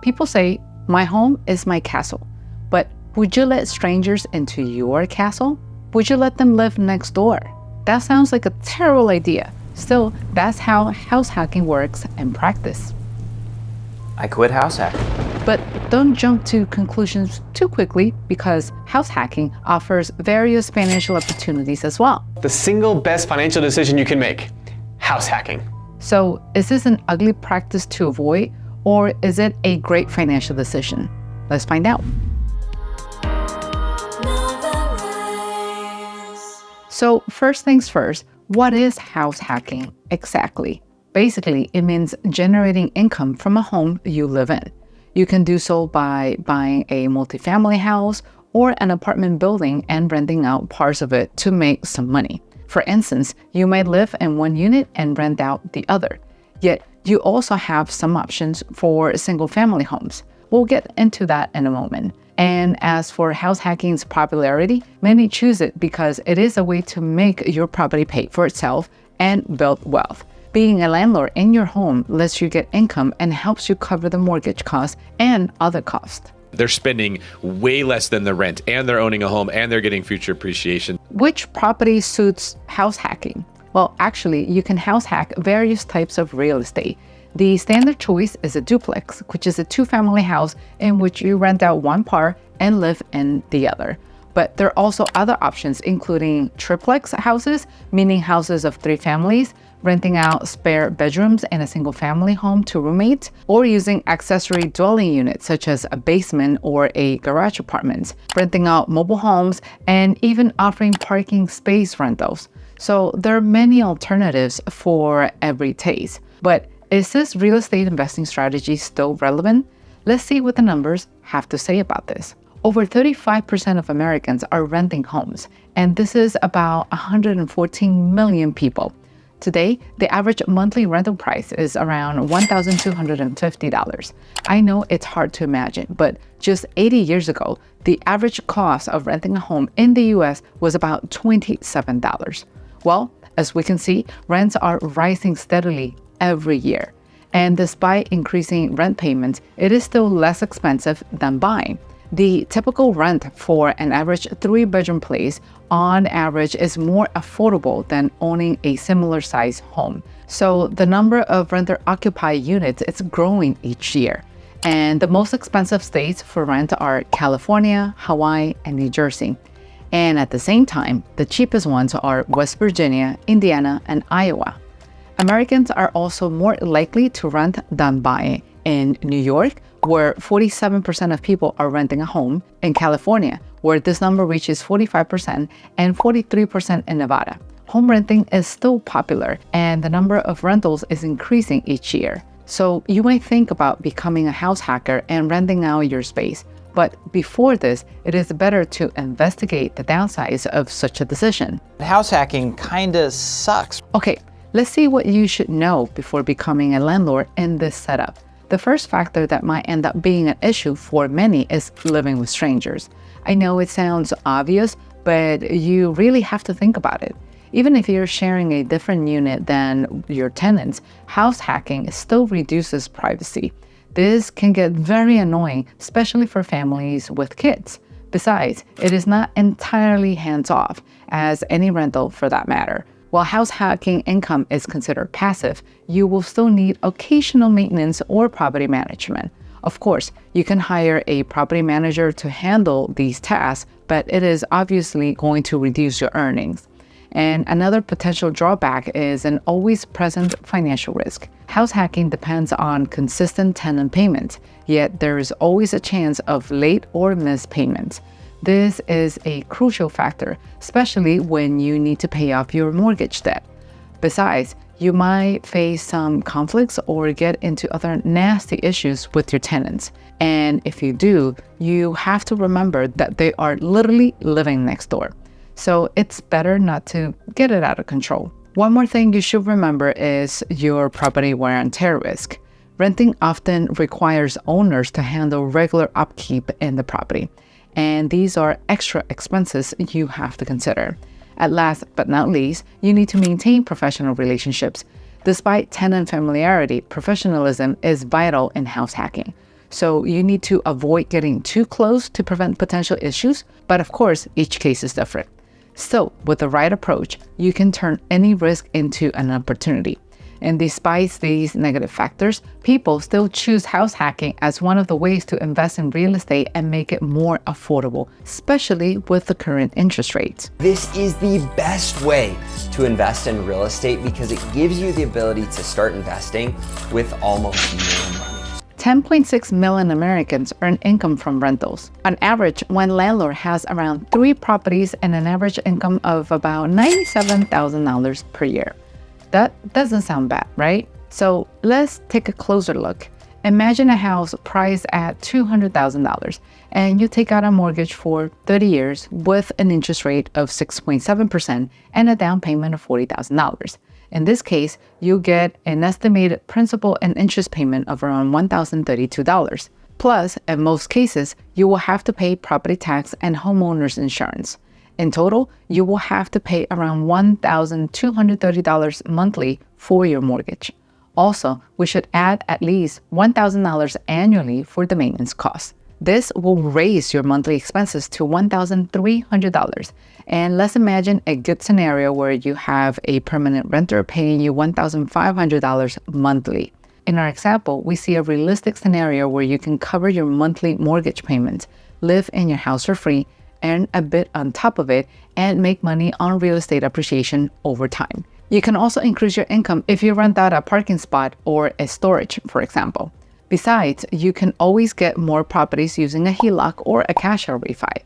People say, my home is my castle. But would you let strangers into your castle? Would you let them live next door? That sounds like a terrible idea. Still, that's how house hacking works in practice. I quit house hacking. But don't jump to conclusions too quickly, because house hacking offers various financial opportunities as well. The single best financial decision you can make, house hacking. So is this an ugly practice to avoid, or is it a great financial decision? Let's find out. So first things first, what is house hacking exactly? Basically, it means generating income from a home you live in. You can do so by buying a multifamily house or an apartment building and renting out parts of it to make some money. For instance, you might live in one unit and rent out the other. Yet, you also have some options for single-family homes. We'll get into that in a moment. And as for house hacking's popularity, many choose it because it is a way to make your property pay for itself and build wealth. Being a landlord in your home lets you get income and helps you cover the mortgage costs and other costs. They're spending way less than the rent, and they're owning a home, and they're getting future appreciation. Which property suits house hacking? Well, actually, you can house hack various types of real estate. The standard choice is a duplex, which is a two-family house in which you rent out one part and live in the other. But there are also other options, including triplex houses, meaning houses of 3 families, renting out spare bedrooms in a single-family home to roommates, or using accessory dwelling units such as a basement or a garage apartment, renting out mobile homes, and even offering parking space rentals. So there are many alternatives for every taste. But is this real estate investing strategy still relevant? Let's see what the numbers have to say about this. Over 35% of Americans are renting homes, and this is about 114 million people. Today, the average monthly rental price is around $1,250. I know it's hard to imagine, but just 80 years ago, the average cost of renting a home in the US was about $27. Well, as we can see, rents are rising steadily every year. And despite increasing rent payments, it is still less expensive than buying. The typical rent for an average 3-bedroom place on average is more affordable than owning a similar size home. So the number of renter-occupied units is growing each year. And the most expensive states for rent are California, Hawaii, and New Jersey. And at the same time, the cheapest ones are West Virginia, Indiana, and Iowa. Americans are also more likely to rent than buy. In New York, where 47% of people are renting a home, in California, where this number reaches 45%, and 43% in Nevada. Home renting is still popular, and the number of rentals is increasing each year. So you might think about becoming a house hacker and renting out your space. But before this, it is better to investigate the downsides of such a decision. House hacking kinda sucks. Okay, let's see what you should know before becoming a landlord in this setup. The first factor that might end up being an issue for many is living with strangers. I know it sounds obvious, but you really have to think about it. Even if you're sharing a different unit than your tenants, house hacking still reduces privacy. This can get very annoying, especially for families with kids. Besides, it is not entirely hands-off, as any rental for that matter. While house hacking income is considered passive, you will still need occasional maintenance or property management. Of course, you can hire a property manager to handle these tasks, but it is obviously going to reduce your earnings. And another potential drawback is an always present financial risk. House hacking depends on consistent tenant payments, yet there is always a chance of late or missed payments. This is a crucial factor, especially when you need to pay off your mortgage debt. Besides, you might face some conflicts or get into other nasty issues with your tenants. And if you do, you have to remember that they are literally living next door. So it's better not to get it out of control. One more thing you should remember is your property wear and tear risk. Renting often requires owners to handle regular upkeep in the property. And these are extra expenses you have to consider. At last but not least, you need to maintain professional relationships. Despite tenant familiarity, professionalism is vital in house hacking. So you need to avoid getting too close to prevent potential issues. But of course, each case is different. So with the right approach, you can turn any risk into an opportunity. And despite these negative factors, people still choose house hacking as one of the ways to invest in real estate and make it more affordable, especially with the current interest rates. This is the best way to invest in real estate because it gives you the ability to start investing with almost no money. 10.6 million Americans earn income from rentals. On average, one landlord has around 3 properties and an average income of about $97,000 per year. That doesn't sound bad, right? So let's take a closer look. Imagine a house priced at $200,000 and you take out a mortgage for 30 years with an interest rate of 6.7% and a down payment of $40,000. In this case, you get an estimated principal and interest payment of around $1,032. Plus, in most cases, you will have to pay property tax and homeowner's insurance. In total, you will have to pay around $1,230 monthly for your mortgage. Also, we should add at least $1,000 annually for the maintenance costs. This will raise your monthly expenses to $1,300. And let's imagine a good scenario where you have a permanent renter paying you $1,500 monthly. In our example, we see a realistic scenario where you can cover your monthly mortgage payment, live in your house for free, earn a bit on top of it, and make money on real estate appreciation over time. You can also increase your income if you rent out a parking spot or a storage, for example. Besides, you can always get more properties using a HELOC or a cash out refi.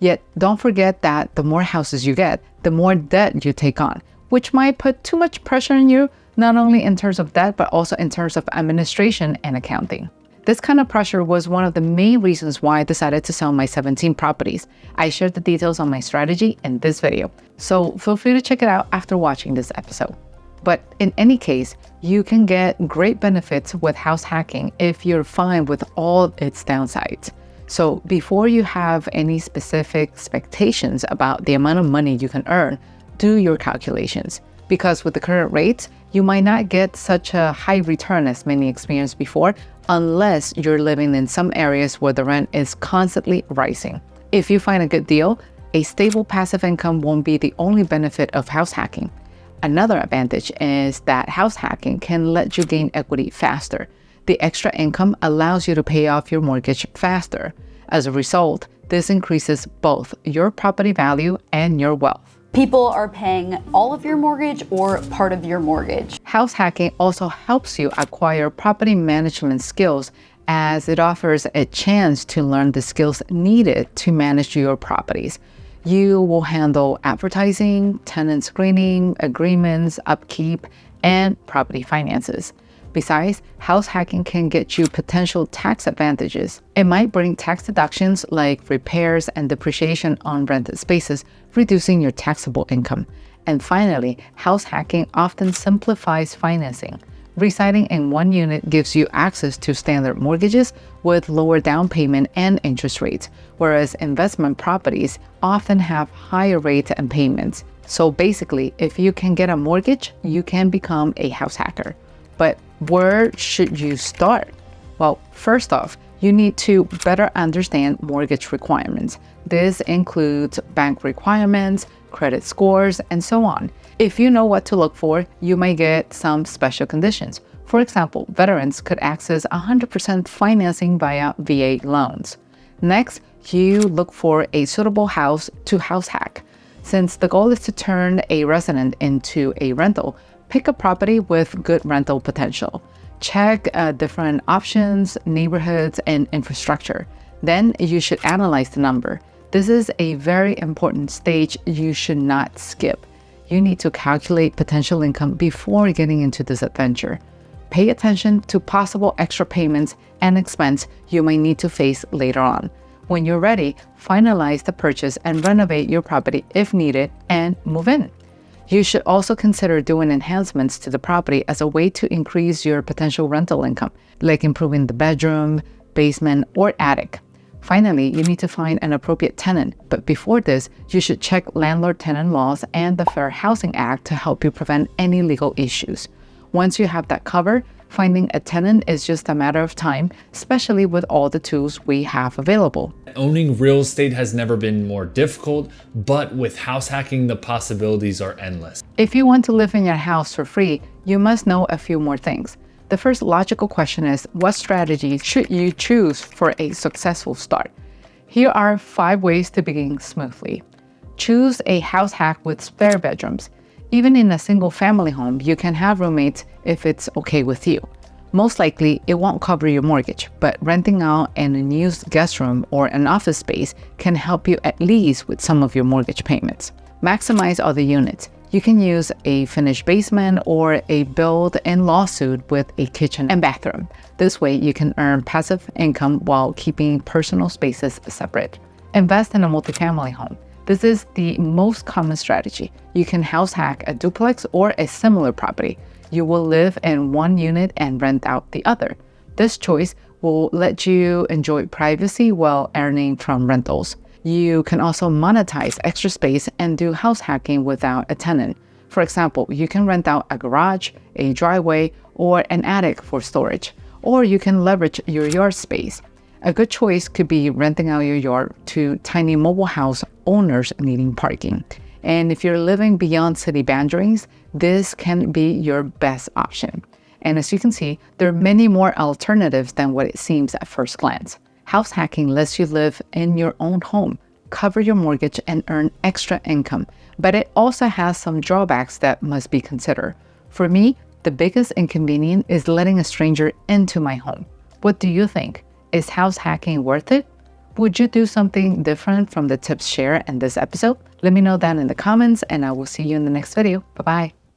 Yet, don't forget that the more houses you get, the more debt you take on, which might put too much pressure on you, not only in terms of debt, but also in terms of administration and accounting. This kind of pressure was one of the main reasons why I decided to sell my 17 properties. I shared the details on my strategy in this video, so feel free to check it out after watching this episode. But in any case, you can get great benefits with house hacking if you're fine with all its downsides. So before you have any specific expectations about the amount of money you can earn, do your calculations. Because with the current rates, you might not get such a high return as many experienced before, unless you're living in some areas where the rent is constantly rising. If you find a good deal, a stable passive income won't be the only benefit of house hacking. Another advantage is that house hacking can let you gain equity faster. The extra income allows you to pay off your mortgage faster. As a result, this increases both your property value and your wealth. People are paying all of your mortgage or part of your mortgage. House hacking also helps you acquire property management skills as it offers a chance to learn the skills needed to manage your properties. You will handle advertising, tenant screening, agreements, upkeep, and property finances. Besides, house hacking can get you potential tax advantages. It might bring tax deductions like repairs and depreciation on rented spaces, reducing your taxable income. And finally, house hacking often simplifies financing. Residing in one unit gives you access to standard mortgages with lower down payment and interest rates, whereas investment properties often have higher rates and payments. So basically, if you can get a mortgage, you can become a house hacker. But where should you start? Well, first off, you need to better understand mortgage requirements. This includes bank requirements, credit scores, and so on. If you know what to look for, you may get some special conditions. For example, veterans could access 100% financing via VA loans. Next, you look for a suitable house to house hack. Since the goal is to turn a resident into a rental, pick a property with good rental potential. Check different options, neighborhoods, and infrastructure. Then you should analyze the number. This is a very important stage you should not skip. You need to calculate potential income before getting into this adventure. Pay attention to possible extra payments and expense you may need to face later on. When you're ready, finalize the purchase and renovate your property if needed and move in. You should also consider doing enhancements to the property as a way to increase your potential rental income, like improving the bedroom, basement, or attic. Finally, you need to find an appropriate tenant, but before this, you should check landlord-tenant laws and the Fair Housing Act to help you prevent any legal issues. Once you have that covered, Finding a tenant is just a matter of time, especially with all the tools we have available. Owning real estate has never been more difficult, but with house hacking, the possibilities are endless. If you want to live in your house for free, you must know a few more things. The first logical question is, what strategies should you choose for a successful start? Here are 5 ways to begin smoothly. Choose a house hack with spare bedrooms. Even in a single family home, you can have roommates if it's okay with you. Most likely, it won't cover your mortgage, but renting out an unused guest room or an office space can help you at least with some of your mortgage payments. Maximize other units. You can use a finished basement or a built-in lawsuit with a kitchen and bathroom. This way, you can earn passive income while keeping personal spaces separate. Invest in a multifamily home. This is the most common strategy. You can house hack a duplex or a similar property. You will live in one unit and rent out the other. This choice will let you enjoy privacy while earning from rentals. You can also monetize extra space and do house hacking without a tenant. For example, you can rent out a garage, a driveway, or an attic for storage. Or you can leverage your yard space. A good choice could be renting out your yard to tiny mobile house owners needing parking. And if you're living beyond city boundaries, this can be your best option. And as you can see, there are many more alternatives than what it seems at first glance. House hacking lets you live in your own home, cover your mortgage, and earn extra income. But it also has some drawbacks that must be considered. For me, the biggest inconvenience is letting a stranger into my home. What do you think? Is house hacking worth it? Would you do something different from the tips shared in this episode? Let me know down in the comments, and I will see you in the next video. Bye-bye.